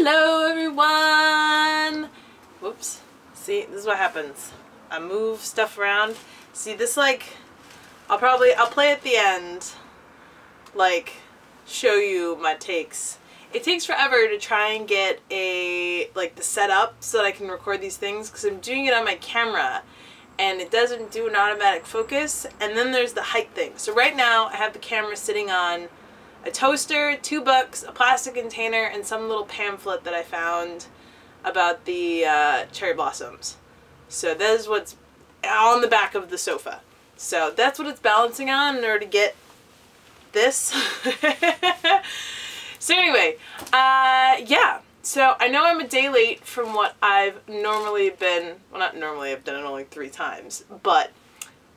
Hello everyone! Whoops. See, this is what happens. I move stuff around. See, this I'll play at the end, show you my takes. It takes forever to try and get the setup so that I can record these things because I'm doing it on my camera and it doesn't do an automatic focus, and then there's the height thing. So right now I have the camera sitting on a toaster, 2 books, a plastic container, and some little pamphlet that I found about the cherry blossoms. So that is what's on the back of the sofa. So that's what it's balancing on in order to get this. So anyway, yeah. So I know I'm a day late from what I've normally been, well, not normally, I've done it only 3 times, but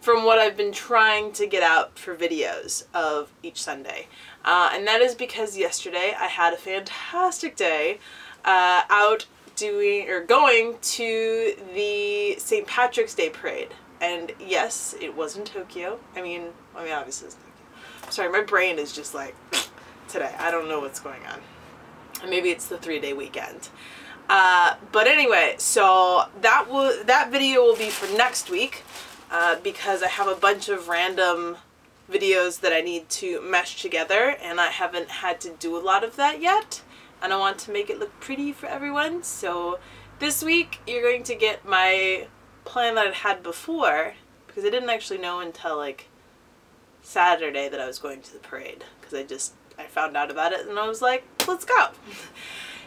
from what I've been trying to get out for videos of each Sunday. And that is because yesterday I had a fantastic day out going to the St. Patrick's Day Parade. And yes, it was in Tokyo. I mean obviously it's Tokyo. Sorry, my brain is just today. I don't know what's going on. Maybe it's the 3-day weekend. But anyway, so that video will be for next week because I have a bunch of random videos that I need to mesh together and I haven't had to do a lot of that yet. And I want to make it look pretty for everyone. So this week you're going to get my plan that I'd had before, because I didn't actually know until Saturday that I was going to the parade, because I found out about it and I was like, let's go.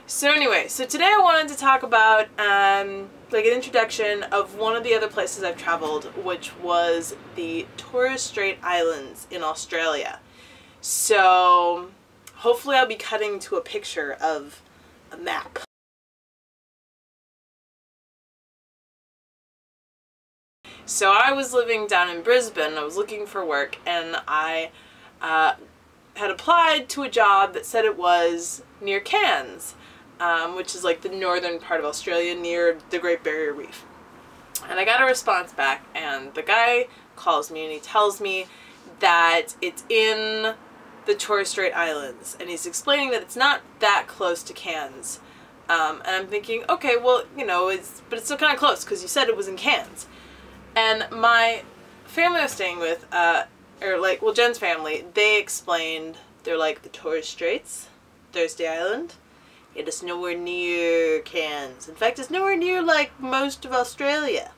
So anyway, so today I wanted to talk about an introduction of one of the other places I've traveled, which was the Torres Strait Islands in Australia. So hopefully I'll be cutting to a picture of a map. So I was living down in Brisbane, I was looking for work, and I had applied to a job that said it was near Cairns, which is the northern part of Australia near the Great Barrier Reef. And I got a response back, and the guy calls me and he tells me that it's in the Torres Strait Islands, and he's explaining that it's not that close to Cairns. And I'm thinking, okay, well, but it's still kind of close because you said it was in Cairns. And my family I was staying with, Jen's family, they explained, they're the Torres Straits, Thursday Island, it is nowhere near Cairns. In fact, it's nowhere near most of Australia.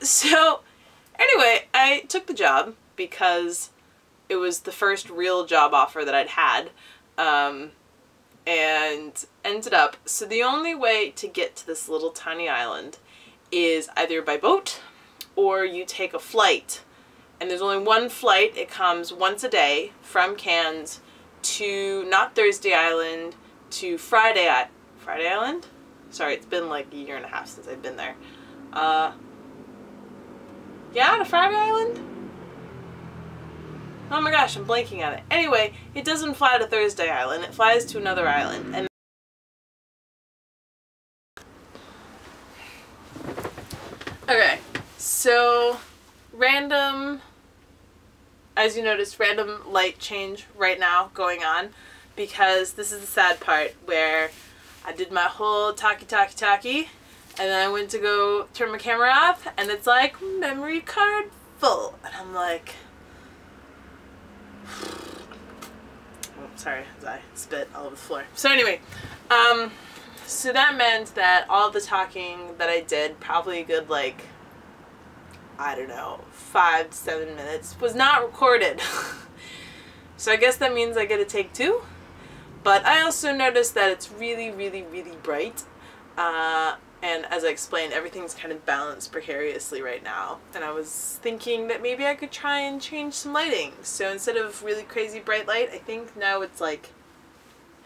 So anyway, I took the job because it was the first real job offer that I'd had. And ended up, so the only way to get to this little tiny island is either by boat or you take a flight. And there's only one flight. It comes once a day from Cairns to, not Thursday Island, to Friday Island? Sorry, it's been a year and a half since I've been there. Yeah, to Friday Island? Oh my gosh, I'm blanking on it. Anyway, it doesn't fly to Thursday Island, it flies to another island. And okay, so random, as you noticed, random light change right now going on, because this is the sad part where I did my whole talkie, and then I went to go turn my camera off and it's memory card full. And I'm like, oh, sorry, I spit all over the floor. So anyway, so that meant that all the talking that I did, probably a good I don't know, 5 to 7 minutes, was not recorded. So I guess that means I get a take 2. But I also noticed that it's really, really, really bright. And as I explained, everything's kind of balanced precariously right now. And I was thinking that maybe I could try and change some lighting. So instead of really crazy bright light, I think now it's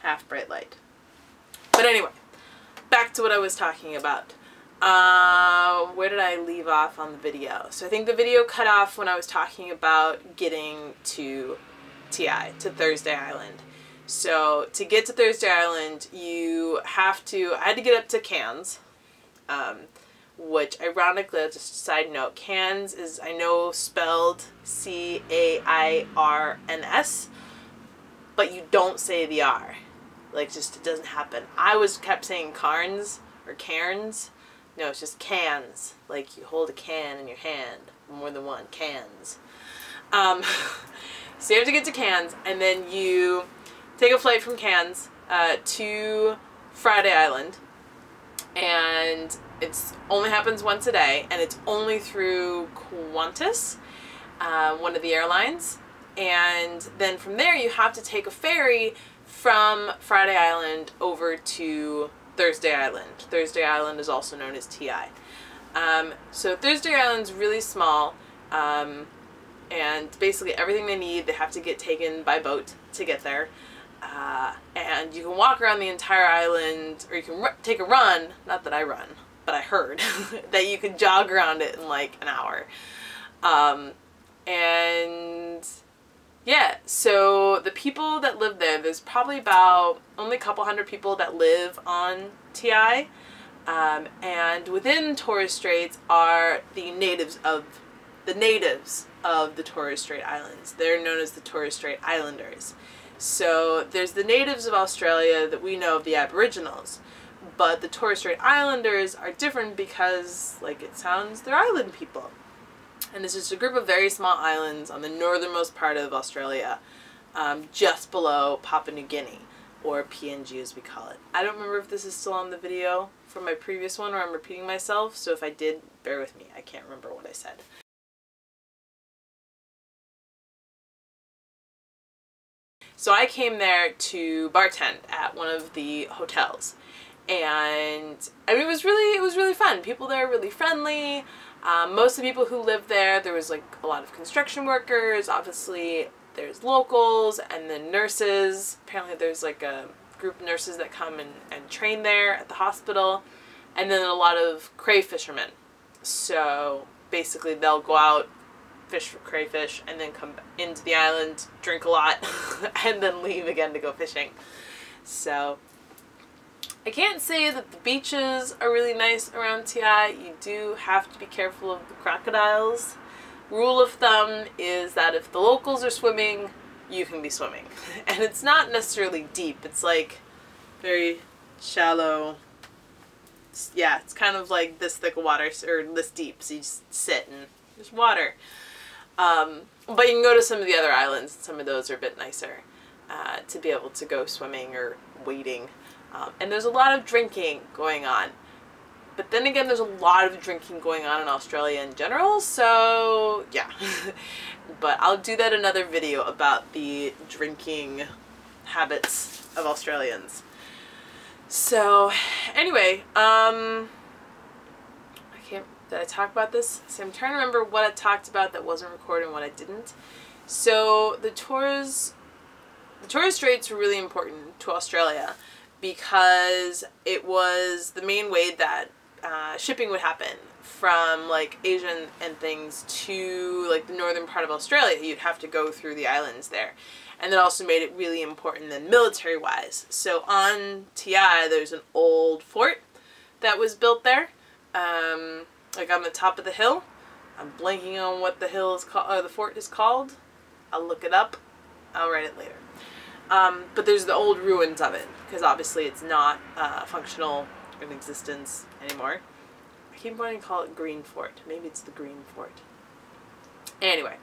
half bright light. But anyway, back to what I was talking about. Where did I leave off on the video? So I think the video cut off when I was talking about getting to TI, to Thursday Island. So to get to Thursday Island, I had to get up to Cairns. Which ironically, just a side note, Cairns is, I know, spelled C-A-I-R-N-S, but you don't say the R. Like, just, it doesn't happen. I kept saying Carnes or Cairns. No, it's just cans. Like, you hold a can in your hand. More than one. Cans. So you have to get to Cairns, and then you take a flight from Cairns to Friday Island. And it's only happens once a day, and it's only through Qantas, one of the airlines. And then from there you have to take a ferry from Friday Island over to Thursday Island. Thursday Island is also known as TI. So Thursday Island's really small, and basically everything they need, they have to get taken by boat to get there. And you can walk around the entire island, or you can take a run. Not that I run, but I heard that you could jog around it in like an hour. And yeah, so the people that live there, there's probably about only a couple hundred people that live on TI. And within Torres Straits are the natives of the Torres Strait Islands. They're known as the Torres Strait Islanders. So there's the natives of Australia that we know of, the Aboriginals, but the Torres Strait Islanders are different because, like it sounds, they're island people. And this is a group of very small islands on the northernmost part of Australia, just below Papua New Guinea, or PNG as we call it. I don't remember if this is still on the video from my previous one or I'm repeating myself, so if I did, bear with me. I can't remember what I said. So I came there to bartend at one of the hotels, and I mean, it was really fun. People there are really friendly. Most of the people who lived there was like a lot of construction workers. Obviously, there's locals and then nurses. Apparently, there's like a group of nurses that come and train there at the hospital, and then a lot of crayfishermen. So basically, they'll go out, fish for crayfish, and then come into the island, drink a lot, and then leave again to go fishing. So I can't say that the beaches are really nice around TI. You do have to be careful of the crocodiles. Rule of thumb is that if the locals are swimming, you can be swimming. And it's not necessarily deep. It's like very shallow. Yeah, it's kind of like this thick of water, or this deep, so you just sit and there's water. But you can go to some of the other islands, and some of those are a bit nicer to be able to go swimming or wading. And there's a lot of drinking going on. But then again, there's a lot of drinking going on in Australia in general, so yeah. But I'll do that in another video about the drinking habits of Australians. So anyway, did I talk about this? So I'm trying to remember what I talked about that wasn't recorded and what I didn't. So the Torres Straits were really important to Australia because it was the main way that shipping would happen from like Asia and things to like the northern part of Australia. You'd have to go through the islands there. And that also made it really important then military-wise. So on TI, there's an old fort that was built there. Like on the top of the hill. I'm blanking on what the hill is called, or the fort is called. I'll look it up. I'll write it later. But there's the old ruins of it, because obviously it's not functional in existence anymore. I keep wanting to call it Green Fort. Maybe it's the Green Fort. Anyway.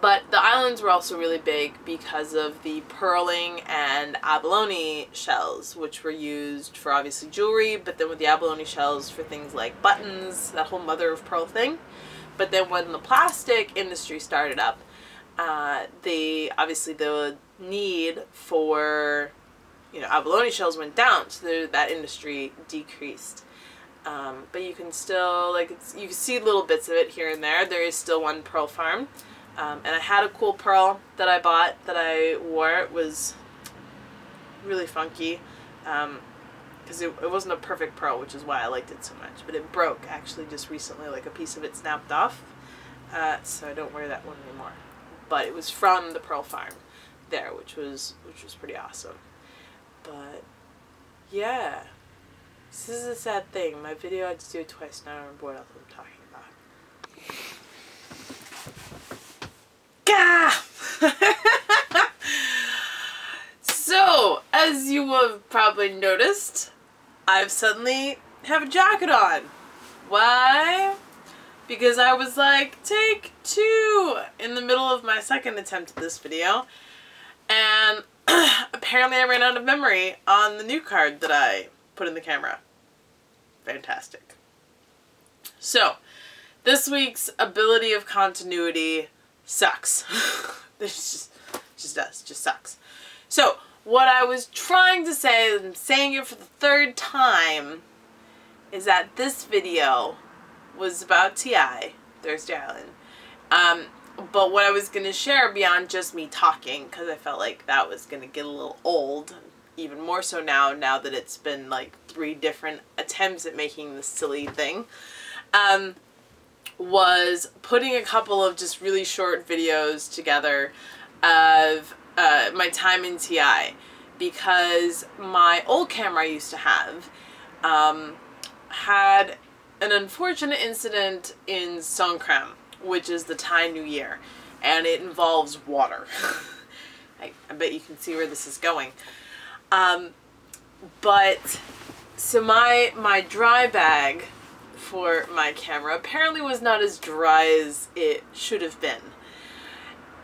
But the islands were also really big because of the pearling and abalone shells, which were used for obviously jewelry, but then with the abalone shells for things like buttons, that whole mother of pearl thing. But then when the plastic industry started up, obviously the need for, you know, abalone shells went down, so that industry decreased. But you can still, like, you can see little bits of it here and there. There is still one pearl farm. And I had a cool pearl that I bought that I wore. It was really funky because it wasn't a perfect pearl, which is why I liked it so much. But it broke actually just recently, like a piece of it snapped off. So I don't wear that one anymore. But it was from the pearl farm there, which was pretty awesome. But yeah, this is a sad thing. My video I had to do it twice. Now I don't remember what else I'm talking about. Gah! have probably noticed I've suddenly have a jacket on. Why? Because I was like, take 2 in the middle of my second attempt at this video, and apparently I ran out of memory on the new card that I put in the camera. Fantastic. So, this week's ability of continuity sucks. This just sucks. So, what I was trying to say, and I'm saying it for the 3rd time, is that this video was about T.I., Thursday Island. But what I was going to share beyond just me talking, because I felt like that was going to get a little old, even more so now that it's been like 3 different attempts at making this silly thing, was putting a couple of just really short videos together of my time in T.I., because my old camera I used to have had an unfortunate incident in Songkran, which is the Thai New Year, and it involves water. I bet you can see where this is going. But so my dry bag for my camera apparently was not as dry as it should have been.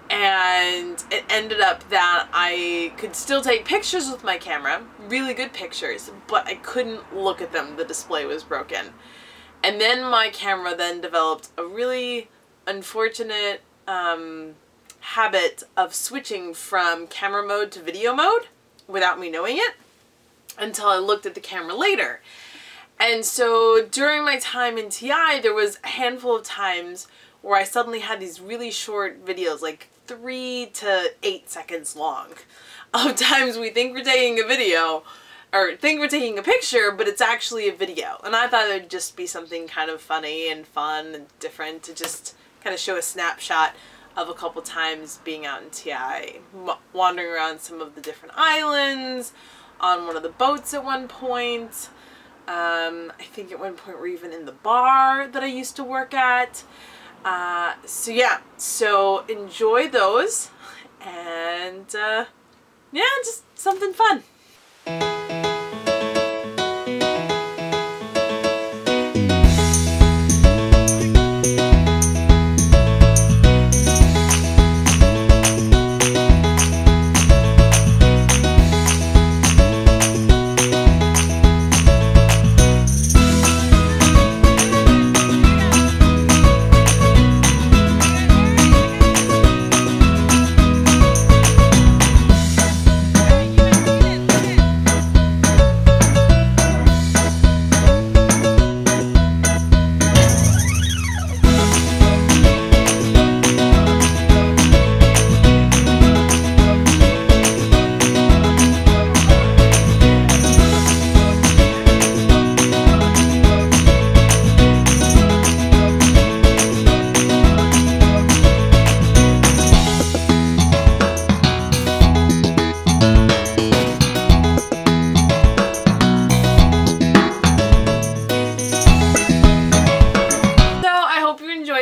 And it ended up that I could still take pictures with my camera, really good pictures, but I couldn't look at them. The display was broken. And then my camera then developed a really unfortunate habit of switching from camera mode to video mode without me knowing it until I looked at the camera later. And so during my time in T.I., there was a handful of times where I suddenly had these really short videos, like 3 to 8 seconds long, of times we think we're taking a video or think we're taking a picture, but it's actually a video. And I thought it would just be something kind of funny and fun and different to just kind of show a snapshot of a couple times being out in T.I., wandering around some of the different islands, on one of the boats at one point. I think at one point we're even in the bar that I used to work at. So yeah, so enjoy those, and yeah, just something fun.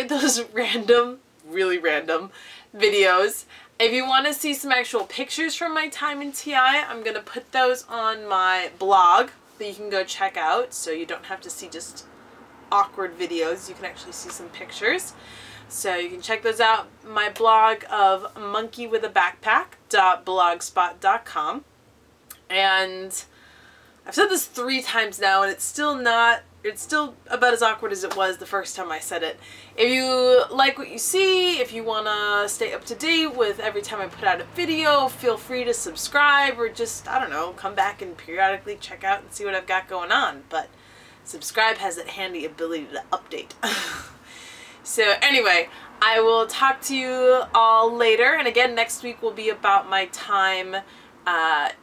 Those really random videos. If you want to see some actual pictures from my time in T.I., I'm going to put those on my blog that you can go check out, so you don't have to see just awkward videos. You can actually see some pictures. So you can check those out. My blog of monkeywithabackpack.blogspot.com. And I've said this 3 times now, and it's still about as awkward as it was the first time I said it. If you like what you see, if you want to stay up to date with every time I put out a video, feel free to subscribe, or just, I don't know, come back and periodically check out and see what I've got going on. But subscribe has that handy ability to update. So anyway, I will talk to you all later, and again next week will be about my time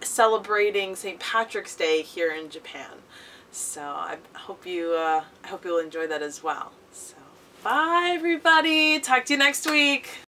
celebrating St. Patrick's Day here in Japan. So I hope you'll enjoy that as well. So bye everybody, talk to you next week.